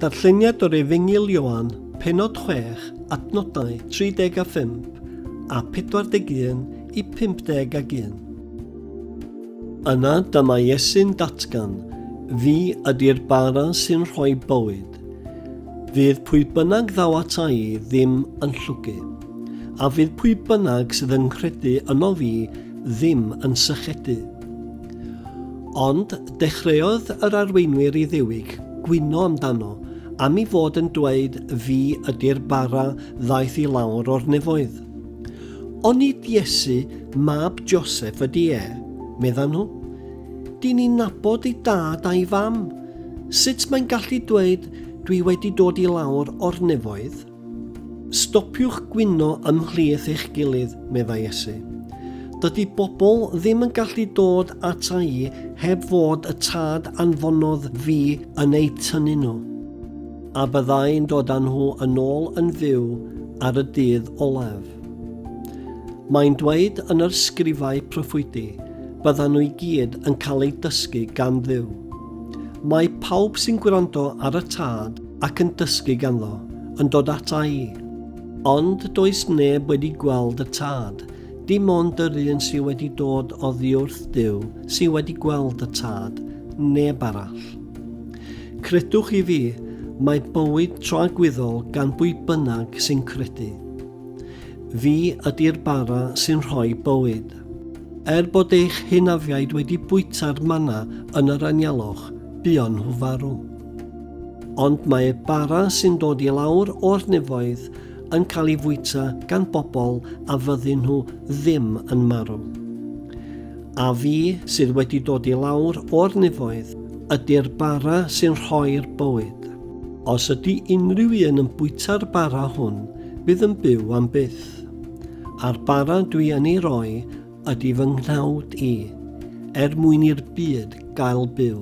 Darlleniad o'r Efengyl Ioan, penod 6, adnodau 35 a 41 i 51. Yna dyma Iesu'n datgan, fi ydy'r bara sy'n rhoi bywyd. Fydd pwy bynnag ddaw ata I ddim yn llwgu, a fydd pwy bynnag sydd yn credu yno fi ddim yn sychedu. Ond dechreuodd yr arweinwyr I ddiwig gwyno amdano am I fod yn dweud fi ydy'r bara ddaeth I lawr o'r nefoedd. Ond nid Iesu mab Joseph ydy meddan nhw. Di ni'n nabod I dad a'i fam. Sut mae'n gallu dweud dwi wedi dod I lawr o'r nefoedd? Stopiwch gwyno ymhlith eich gilydd, medda Iesu. Dydy bobl ddim yn gallu dod ata I heb fod y tad anfonodd fi yn ei tynnu nhw. A byddai'n dod â nhw yn ôl yn fyw ar y dydd olaf. Mae'n dweud yn yr sgrifau proffwydi byddan nhw I gyd yn cael eu dysgu gan Dduw. Mae pawb sy'n gwrando ar y tad ac yn dysgu ganddo yn dod ata I. Ond does neb wedi gweld y tad, dim ond yr un sydd wedi dod oddi wrth Dduw sydd wedi gweld y tad, neb arall. Credwch I fi, mae bywyd tragwyddol gan bwy bynnag sy'n credu. Fi ydy'r bara sy'n rhoi bywyd. Bod eich hynafiaid wedi bwyta'r mana yn yr anialwch, buon nhw farw. Ond mae'r bara sy'n dod I lawr o'r nefoedd yn cael ei fwyta gan bobl a fydden nhw ddim yn marw. A fi sydd wedi dod I lawr o'r nefoedd ydy'r bara sy'n rhoi'r bywyd. Os ydy unrhyw un yn bwyta'r bara hwn, bydd yn byw am byth. A'r bara dwi yn ei roi ydy fy nghnawd I, mwyn i'r byd gael byw.